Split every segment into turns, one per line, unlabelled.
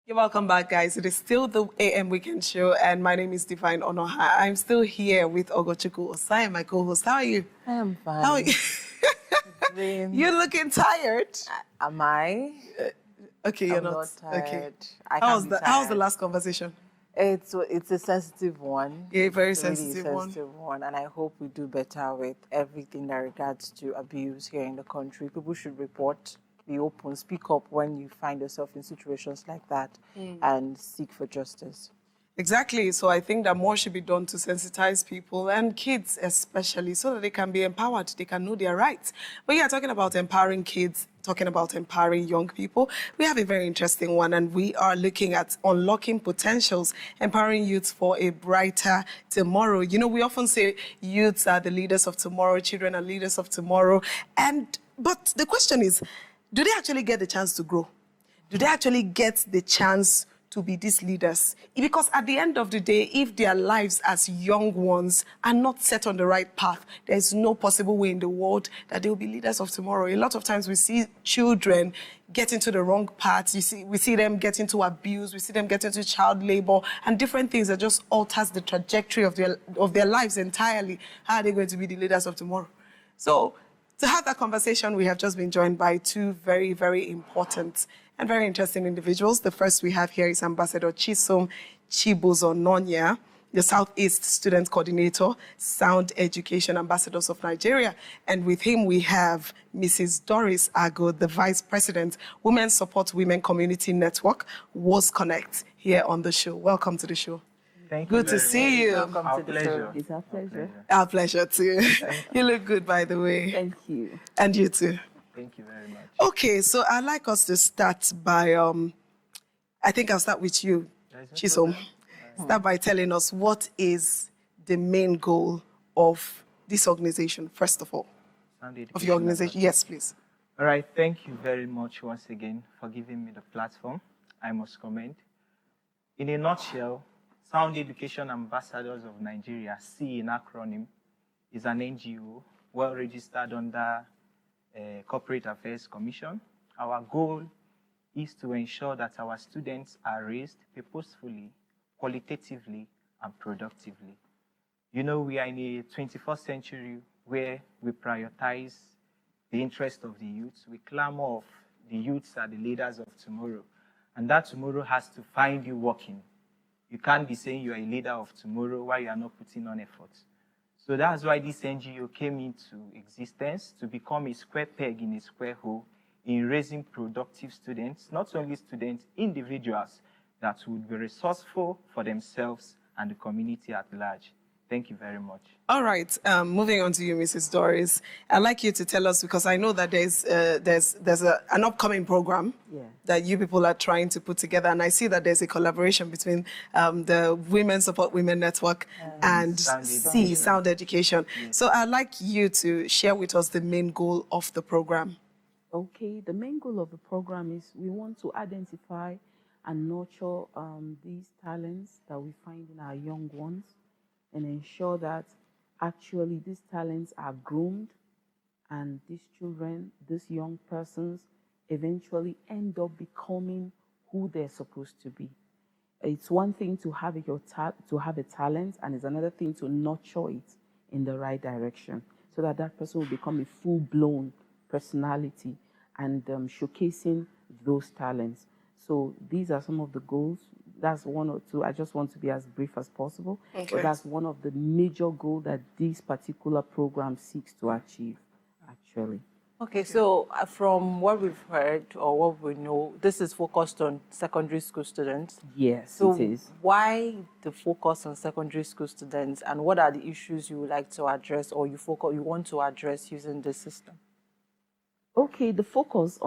You're welcome back, guys. It is still the AM Weekend Show, and my name is Divine Onoha. I'm still here with Ogochukwu Osai, my co-host. How are you?
I am fine.
How are you? You're looking tired.
Am I?
Okay, you're
I'm not tired.
Okay.
I
How
can
was
be
How was the
tired.
last conversation?
It's a sensitive one.
Yeah, very
It's really
sensitive
one, and I hope we do better with everything that regards to abuse here in the country. People should report, be open, speak up when you find yourself in situations like that, and seek for justice.
Exactly. So I think that more should be done to sensitize people and kids especially so that they can be empowered, they can know their rights. But yeah, talking about empowering kids, talking about empowering young people, we have a very interesting one, and we are looking at unlocking potentials, empowering youths for a brighter tomorrow. You know, we often say youths are the leaders of tomorrow, children are leaders of tomorrow. But the question is, do they actually get the chance to grow? Do they actually get the chance to be these leaders? Because at the end of the day, if their lives as young ones are not set on the right path, there's no possible way in the world that they will be leaders of tomorrow. A lot of times we see children get into the wrong paths. We see them get into abuse. We see them get into child labor and different things that just alters the trajectory of their lives entirely. How are they going to be the leaders of tomorrow? So to have that conversation, we have just been joined by two very, very important and very interesting individuals. The first we have here is Ambassador Chisom Chibuzor Nonyia, the Southeast Student Coordinator, Sound Education Ambassadors of Nigeria. And with him, we have Mrs. Doris Ago, the Vice President, Women Support Women Community Network, WOSCONET, here on the show. Welcome to the show.
Thank you.
Good to see you.
Welcome to the show.
It's our pleasure.
Our pleasure, too. You look good, by the way.
Thank you.
And you, too.
Thank you very much.
Okay, so I'd like us to start by, I think I'll start with you, Chisom. Start by telling us what is the main goal of this organization, first of all. Of your organization. Yes, please.
All right, thank you very much once again for giving me the platform. I must comment. In a nutshell, Sound Education Ambassadors of Nigeria, C in acronym, is an NGO well registered under Corporate Affairs Commission. Our goal is to ensure that our students are raised purposefully, qualitatively, and productively. You know, we are in a 21st century where we prioritize the interest of the youth. We clamor of the youths are the leaders of tomorrow, and that tomorrow has to find you working. You can't be saying you are a leader of tomorrow while you are not putting on effort. So that's why this NGO came into existence, to become a square peg in a square hole in raising productive students, not only students, individuals that would be resourceful for themselves and the community at large. Thank you very much.
All right, moving on to you, Mrs. Doris. I'd like you to tell us, because I know that there's an upcoming program that you people are trying to put together, and I see that there's a collaboration between the Women Support Women Network and Sound Education. Yes. So I'd like you to share with us the main goal of the program.
Okay, the main goal of the program is we want to identify and nurture these talents that we find in our young ones, and ensure that actually these talents are groomed and these children, these young persons, eventually end up becoming who they're supposed to be. It's one thing to have a talent, and it's another thing to nurture it in the right direction so that that person will become a full-blown personality and showcasing those talents. So these are some of the goals. That's one or two. I just want to be as brief as possible. Okay. But that's one of the major goals that this particular program seeks to achieve, actually.
Okay, so from what we've heard or what we know, this is focused on secondary school students.
Yes,
so
it is.
Why the focus on secondary school students, and what are the issues you would like to address or you want to address using this system?
Okay, the focus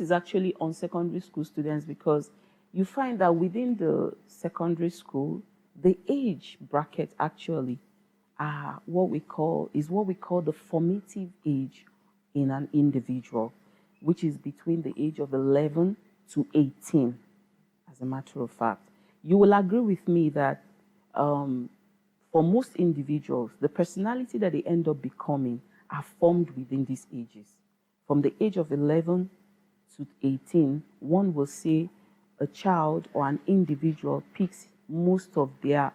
is actually on secondary school students, because you find that within the secondary school, the age bracket actually what we call the formative age in an individual, which is between the age of 11 to 18, as a matter of fact. You will agree with me that for most individuals, the personality that they end up becoming are formed within these ages. From the age of 11 to 18, one will say a child or an individual picks most of their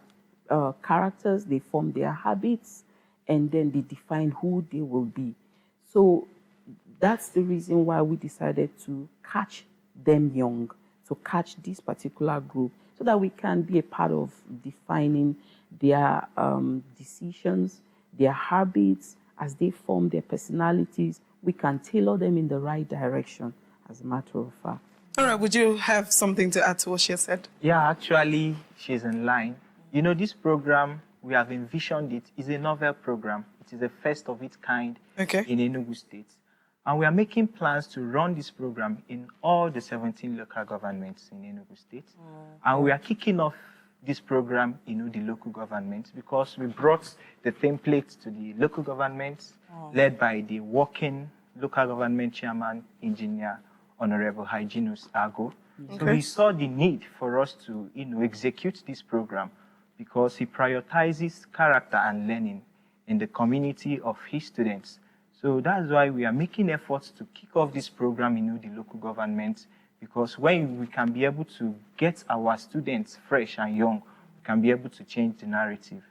characters, they form their habits, and then they define who they will be. So that's the reason why we decided to catch them young, to catch this particular group, so that we can be a part of defining their decisions, their habits, as they form their personalities. We can tailor them in the right direction, as a matter of fact.
All right, would you have something to add to what she said?
Yeah, actually, she's in line. You know, this program, we have envisioned it, is a novel program. It is the first of its kind in Enugu State. And we are making plans to run this program in all the 17 local governments in Enugu State. And we are kicking off this program in Udi Local Government because we brought the template to the local governments led by the working local government chairman, engineer, Honorable Hyginus Ago. So he saw the need for us to, execute this program because he prioritizes character and learning in the community of his students. So that's why we are making efforts to kick off this program in the local government, because when we can be able to get our students fresh and young, we can be able to change the narrative.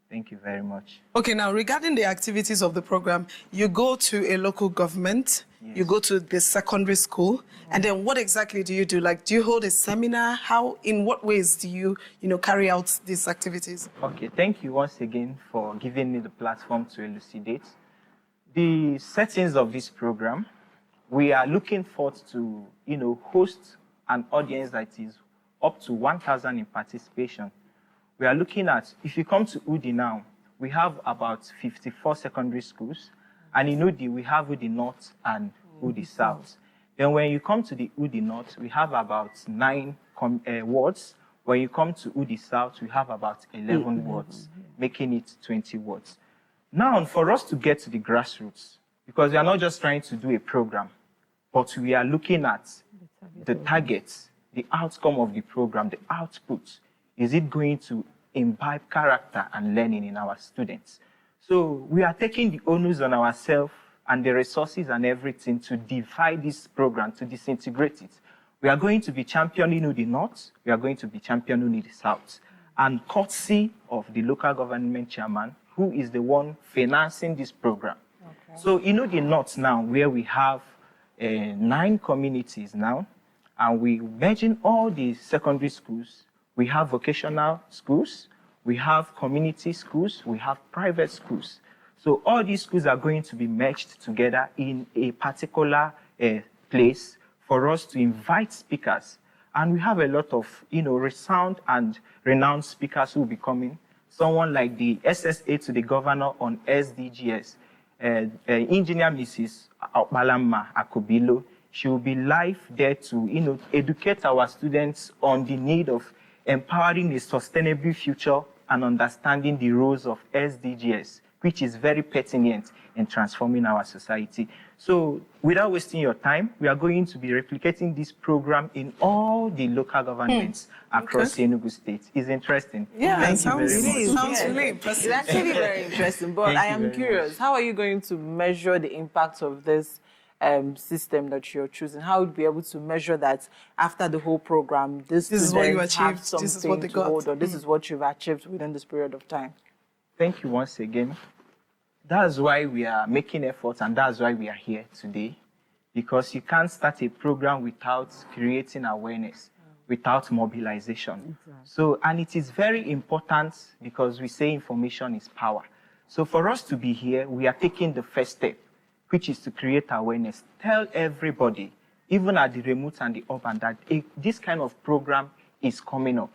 Thank you very much.
Okay, now regarding the activities of the program, you go to a local government, you go to the secondary school, and then what exactly do you do? Like, do you hold a seminar? In what ways do you, carry out these activities?
Okay, thank you once again for giving me the platform to elucidate. The settings of this program, we are looking forward to, host an audience that is up to 1,000 in participation. We are looking at, if you come to Udi now, we have about 54 secondary schools, and in Udi, we have Udi North and Udi South. Then when you come to the Udi North, we have about 9 wards. When you come to Udi South, we have about 11 wards, making it 20 wards. Now, for us to get to the grassroots, because we are not just trying to do a program, but we are looking at the targets, the outcome of the program, the output. Is it going to imbibe character and learning in our students? So we are taking the onus on ourselves and the resources and everything to divide this program, to disintegrate it. We are going to be championing the North, we are going to be championing the South. And courtesy of the local government chairman, who is the one financing this program. So the North now, where we have 9 communities now, and we merging all the secondary schools. We have vocational schools, we have community schools, we have private schools. So all these schools are going to be merged together in a particular place for us to invite speakers. And we have a lot of, resound and renowned speakers who will be coming. Someone like the SSA to the governor on SDGs, Engineer Mrs. Balama Akobilo. She will be live there to, educate our students on the need of empowering a sustainable future and understanding the roles of SDGs, which is very pertinent in transforming our society. So without wasting your time, we are going to be replicating this program in all the local governments across Enugu State. It's interesting.
Yeah,
Sounds
really impressive.
It's actually very interesting, but I am curious, how are you going to measure the impact of this system that you're choosing? How would you be able to measure that after the whole program, this
is what you
have
achieved,
something
this is what they
to
got.
hold on, this is what you've achieved within this period of time?
Thank you once again. That's why we are making efforts, and that's why we are here today, because you can't start a program without creating awareness, without mobilization. So, and it is very important because we say information is power. So for us to be here, we are taking the first step, which is to create awareness. Tell everybody, even at the remote and the urban, that this kind of program is coming up.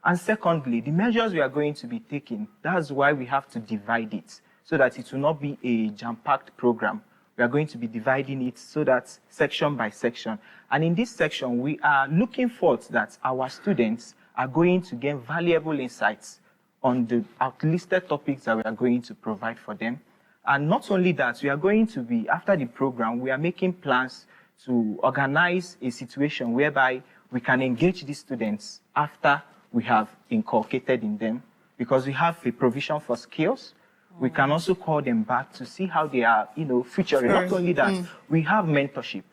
And secondly, the measures we are going to be taking, that's why we have to divide it, so that it will not be a jam-packed program. We are going to be dividing it so that section by section. And in this section, we are looking forward that our students are going to gain valuable insights on the outlisted topics that we are going to provide for them. And not only that, we are going to be, after the program, we are making plans to organize a situation whereby we can engage these students after we have inculcated in them, because we have a provision for skills. We can also call them back to see how they are, featuring. Not only that, we have mentorship.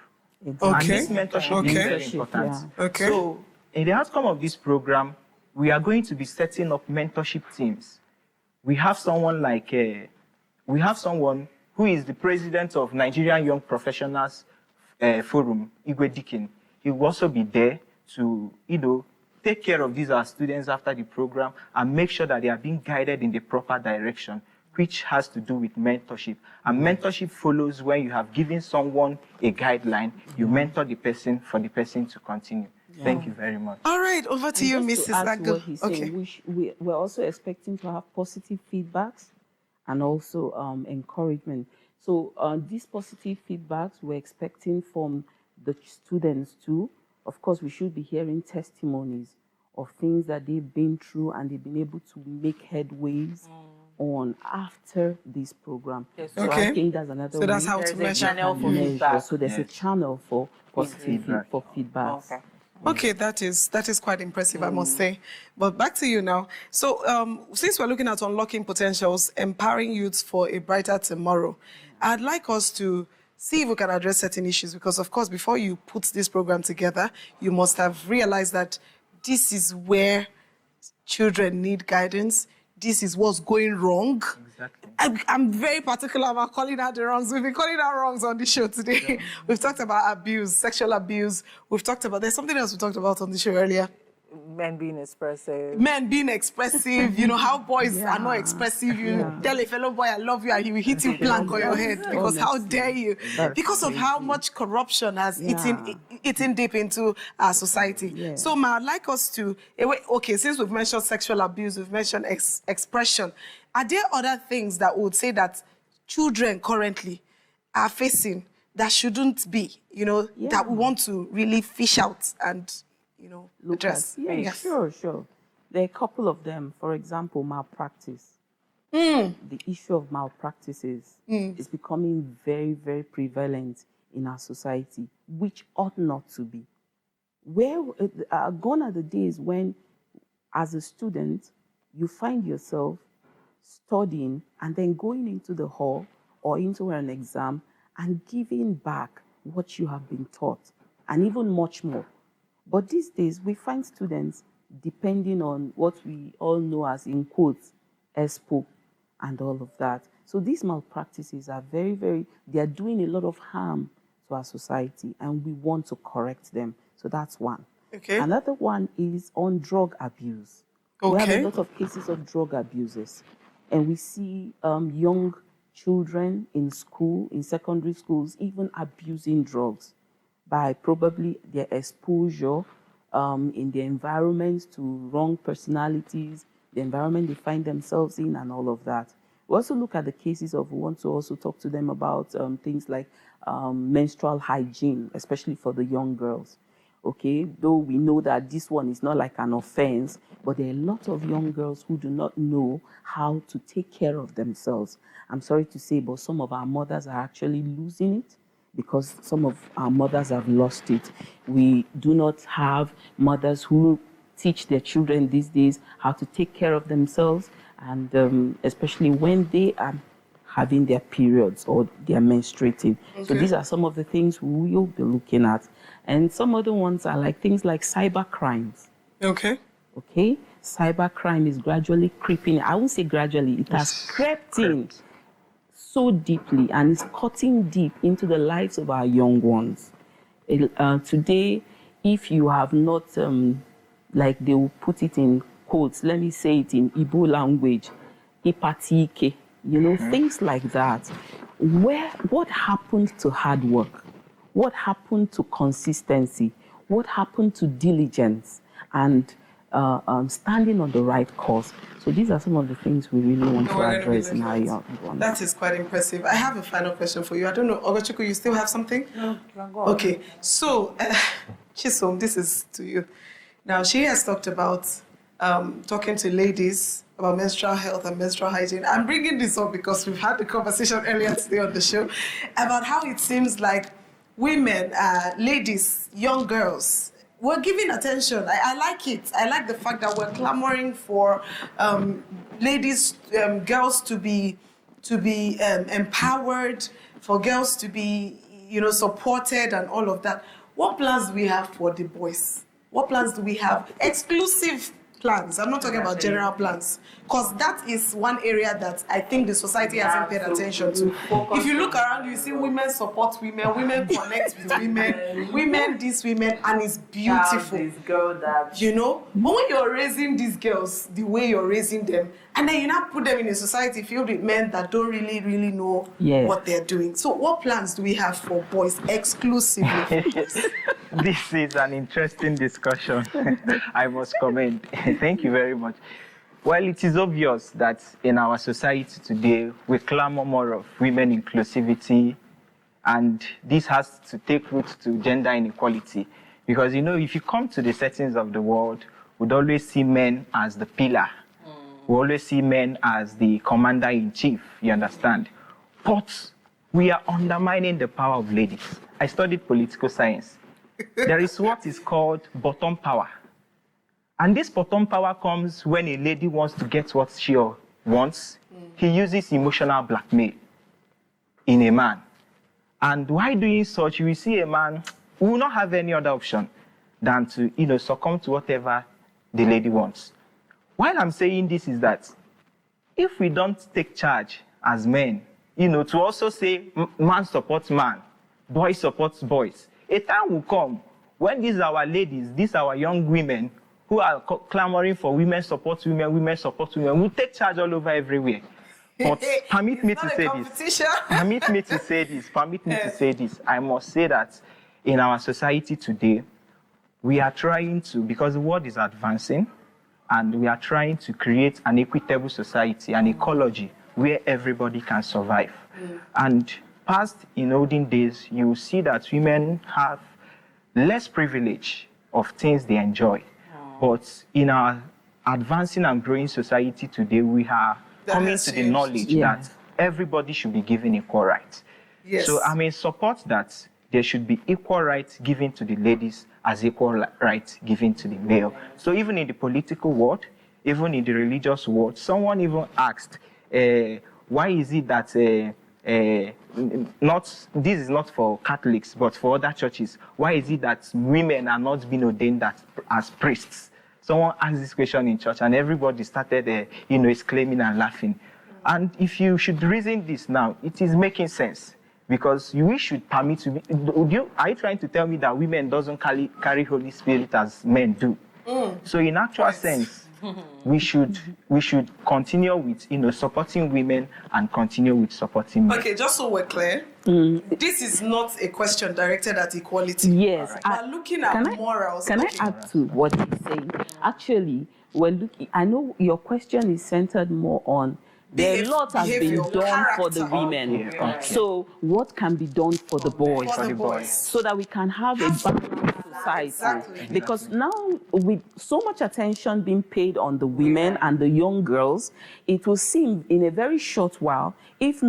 And this mentorship is very important.
Okay.
So in the outcome of this program, we are going to be setting up mentorship teams. We have someone who is the president of Nigerian Young Professionals Forum, Igwe Dikin. He will also be there to, take care of these our students after the program and make sure that they are being guided in the proper direction, which has to do with mentorship. And mentorship follows when you have given someone a guideline, you mentor the person for the person to continue. Yeah. Thank you very much.
All right, over to you,
Mrs.
Agu.
What he's saying, we're also expecting to have positive feedbacks and also encouragement. So these positive feedbacks we're expecting from the students too. Of course, we should be hearing testimonies of things that they've been through and they've been able to make headways on after this program.
Yes.
So I think that's another way.
So that's how to measure.
Channel for feedback.
So there's a channel for positive feedback.
Okay.
Okay, that is quite impressive, I must say. But back to you now. So since we're looking at unlocking potentials, empowering youths for a brighter tomorrow, I'd like us to see if we can address certain issues, because of course, before you put this program together, you must have realized that this is where children need guidance. This is what's going wrong.
Exactly.
I'm very particular about calling out the wrongs. We've been calling out wrongs on the show today. Yeah. We've talked about abuse, sexual abuse. We've talked about, there's something else we talked about on the show earlier.
Men being expressive.
Men being expressive, how boys are not expressive. You tell a fellow boy, I love you, and he will hit you plank on your head because how dare you? Because of how much corruption has eaten deep into our society. Yeah. So, Ma, I'd like us to, okay, since we've mentioned sexual abuse, we've mentioned expression, are there other things that would say that children currently are facing that shouldn't be, that we want to really fish out and address?
Yes. Sure. There are a couple of them. For example, malpractice. The issue of malpractices is becoming very, very prevalent in our society, which ought not to be. Gone are the days when, as a student, you find yourself studying and then going into the hall or into an exam and giving back what you have been taught, and even much more. But these days, we find students depending on what we all know as, in quotes, ESPO and all of that. So these malpractices are they are doing a lot of harm to our society, and we want to correct them. So that's one.
Okay.
Another one is on drug abuse. We have a lot of cases of drug abuses, and we see young children in school, in secondary schools, even abusing drugs by probably their exposure in the environment to wrong personalities, the environment they find themselves in, and all of that. We also look at the cases we want to also talk to them about things like menstrual hygiene, especially for the young girls. Okay, though we know that this one is not like an offense, but there are a lot of young girls who do not know how to take care of themselves. I'm sorry to say, but some of our mothers are actually losing it, because some of our mothers have lost it. We do not have mothers who teach their children these days how to take care of themselves, and especially when they are having their periods or they are menstruating. Okay. So these are some of the things we will be looking at. And some other ones are like things like cyber crimes.
Okay.
Cyber crime is gradually creeping. I won't say gradually, it has crept in so deeply, and it's cutting deep into the lives of our young ones. Today, if you have not, like they will put it in quotes, let me say it in Igbo language, ipatike, things like that. What happened to hard work? What happened to consistency? What happened to diligence and standing on the right course? So these are some of the things we really want to address in our young ones.
That is quite impressive. I have a final question for you. I don't know, Ogochukwu, you still have something?
No, go on.
Okay, so Chisom, this is to you. Now, she has talked about talking to ladies about menstrual health and menstrual hygiene. I'm bringing this up because we've had the conversation earlier today on the show about how it seems like women, ladies, young girls, we're giving attention. I like it. I like the fact that we're clamoring for ladies, girls to be empowered, for girls to be, supported and all of that. What plans do we have for the boys? What plans do we have? Exclusive plans. I'm not talking about general plans, because that is one area that I think the society hasn't paid attention to. If you look around, you see women support women, women connect with women, women this, women, and it's beautiful. You know, but when you're raising these girls the way you're raising them, and then you now put them in a society filled with men that don't really know what they're doing. So what plans do we have for boys exclusively?
This is an interesting discussion. I must comment. Thank you very much. Well, it is obvious that in our society today, we clamor more of women inclusivity, and this has to take root to gender inequality. Because, you know, if you come to the settings of the world, we'd always see men as the pillar. We always see men as the commander-in-chief, you understand? But we are undermining the power of ladies. I studied political science. There is what is called bottom power. And this bottom power comes when a lady wants to get what she wants. He uses emotional blackmail in a man. And while doing such, you will see a man who will not have any other option than to, you know, succumb to whatever the lady wants. Why I'm saying this is that if we don't take charge as men, you know, to also say man supports man, boy supports boys, a time will come when these our ladies, these our young women who are clamoring for women support women, women support women, will take charge all over everywhere. But permit me to say this. Permit me to say this. Permit me to say this. I must say that in our society today, we are trying to, because the world is advancing, and we are trying to create an equitable society, an ecology where everybody can survive. And past in olden days, you will see that women have less privilege of things they enjoy. But in our advancing and growing society today, we are coming to the knowledge that everybody should be given equal rights.
Yes.
So I'm in support that there should be equal rights given to the ladies as equal rights given to the male. So even in the political world, even in the religious world, someone even asked, why is it that this is not for Catholics, but for other churches, why is it that women are not being ordained as priests? Someone asked this question in church, and everybody started, exclaiming and laughing. And if you should reason this now, it is making sense. Because we should permit, are you trying to tell me that women doesn't carry Holy Spirit as men do? So in actual sense, we should continue with, supporting women and continue with supporting men.
Okay, just so we're clear, this is not a question directed at equality.
Yes.
We're looking at morals.
Can I add to what he's saying? Actually, we're looking, I know your question is centered more on a lot has been done for the women. So what can be done for the boys?
For the boys.
So that we can have a balanced society. Exactly. Because now with so much attention being paid on the women and the young girls, it will seem in a very short while, if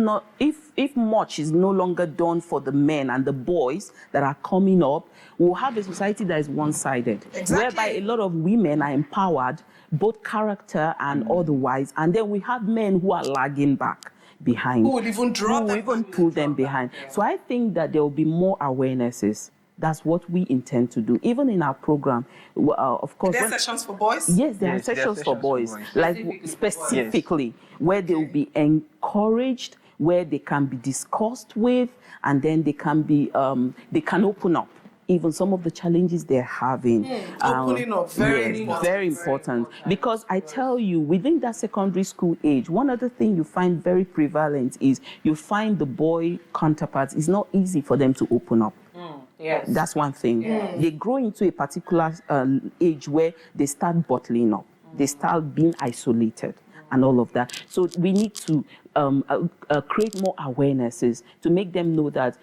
much is no longer done for the men and the boys that are coming up, we'll have a society that is one-sided. Exactly. Whereby a lot of women are empowered, both character and otherwise, and then we have men who are lagging back behind.
Who will even
pull them behind. So I think that there will be more awarenesses. That's what we intend to do. Even in our program, of course.
There are sessions for boys?
Yes, there are sessions for boys. Like specifically, where they will be encouraged, where they can be discussed with, and then they can be, they can open up. Even some of the challenges they're having.
Opening up,
very important. Because I tell you, within that secondary school age, one other thing you find very prevalent is you find the boy counterparts, it's not easy for them to open up.
Yes.
That's one thing. They grow into a particular age where they start bottling up. They start being isolated and all of that. So we need to create more awarenesses to make them know that,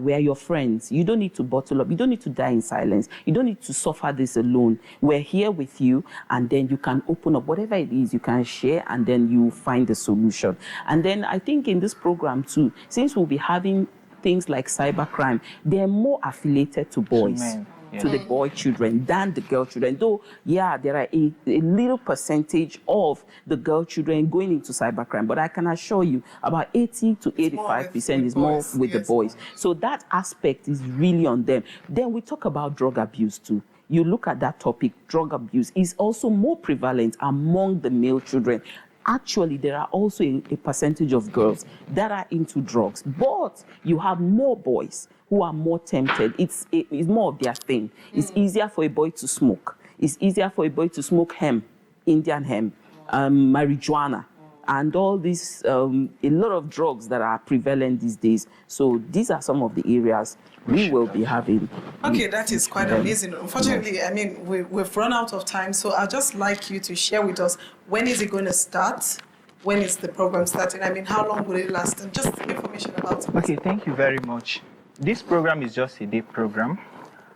we are your friends. You don't need to bottle up. You don't need to die in silence. You don't need to suffer this alone. We're here with you, and then you can open up. Whatever it is, you can share, and then you find the solution. And then I think in this program too, since we'll be having things like cybercrime, they're more affiliated to boys. To the boy children than the girl children. Though, there are a little percentage of the girl children going into cybercrime, but I can assure you about 80 to 85% is more with the boys. So that aspect is really on them. Then we talk about drug abuse too. you look at that topic, drug abuse is also more prevalent among the male children. Actually, there are also a percentage of girls that are into drugs, but you have more boys who are more tempted. It's more of their thing. It's easier for a boy to smoke. It's easier for a boy to smoke hemp, Indian hemp, marijuana, and all these, a lot of drugs that are prevalent these days. So these are some of the areas we will be having.
Okay, that is quite amazing. Unfortunately, I mean, we've run out of time, so I'd just like you to share with us, when is it going to start? When is the program starting? I mean, how long will it last? And just information about it.
Okay, thank you very much. This program is just a day program,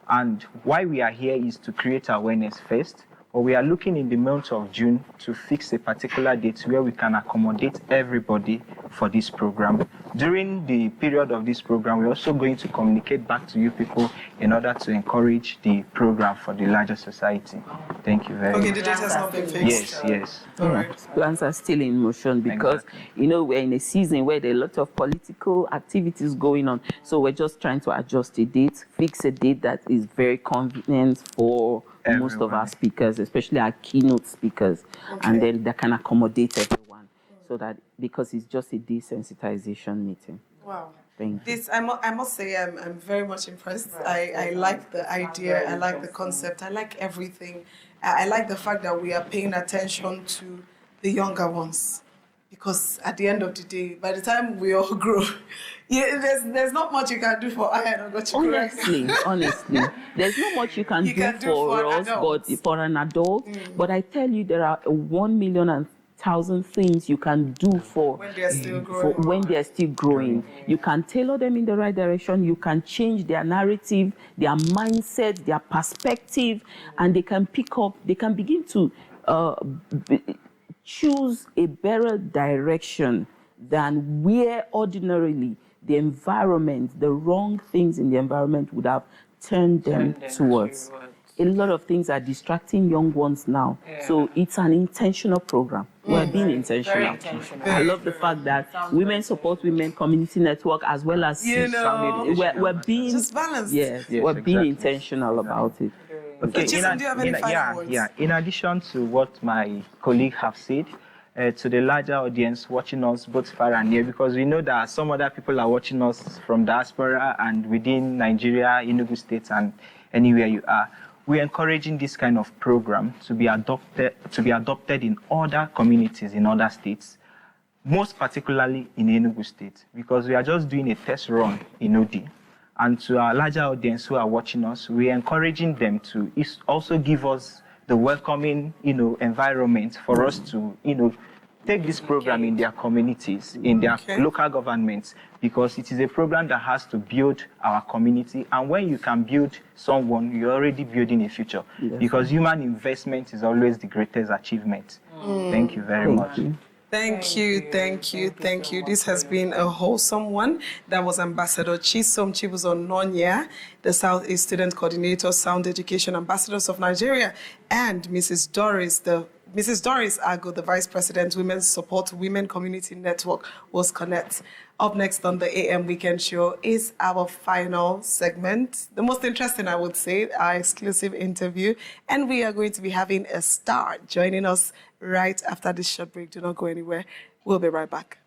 and why we are here is to create awareness first. But we are looking in the month of June to fix a particular date where we can accommodate everybody for this program. During the period of this program, we're also going to communicate back to you people in order to encourage the program for the larger society. Thank you very much.
Okay, the date has not been fixed.
Yes.
All right.
Plans are still in motion because, you know, we're in a season where there are a lot of political activities going on. So we're just trying to adjust a date, fix a date that is very convenient for most of our speakers, especially our keynote speakers, and then that can accommodate everyone. So that, because it's just a desensitization meeting.
Wow.
Thank you.
This, I must say, I'm very much impressed. I like the idea, I like the concept, I like everything. I like the fact that we are paying attention to the younger ones. Because at the end of the day, by the time we all grow, there's not much you can do for iron.
Honestly, there's not much you can do for us, but for an adult. But I tell you, there are 1,000,000 things you can do for
when they are still growing.
When they are still growing. You can tailor them in the right direction. You can change their narrative, their mindset, their perspective, and they can pick up. They can begin to choose a better direction than where ordinarily the environment, the wrong things in the environment would have turned them towards. A lot of things are distracting young ones now. So it's an intentional program. We're being intentional. I love the fact that Women Support Women Community Network, as well as we're being
just balanced.
We're being intentional about it.
Okay, Chisom, do you have any final words?
In addition to what my colleague have said, to the larger audience watching us both far and near, because we know that some other people are watching us from diaspora and within Nigeria, Enugu State, and anywhere you are. We're encouraging this kind of program to be adopted in other communities, in other states, most particularly in Enugu State, because we are just doing a test run in Udi. And to our larger audience who are watching us, we're encouraging them to also give us the welcoming, environment for us to, take this program in their communities, in their local governments, because it is a program that has to build our community. And when you can build someone, you're already building a future, because human investment is always the greatest achievement. Thank you very much.
Thank you. This has been a wholesome one. That was Ambassador Chisom Chibuzor Nonyia, the Southeast Student Coordinator, Sound Education Ambassadors of Nigeria, and Mrs. Doris Ago, the Vice President, Women's Support Women Community Network, WOSCONET. Up next on the AM Weekend Show is our final segment, the most interesting, I would say, our exclusive interview. And we are going to be having a star joining us right after this short break. Do not go anywhere. We'll be right back.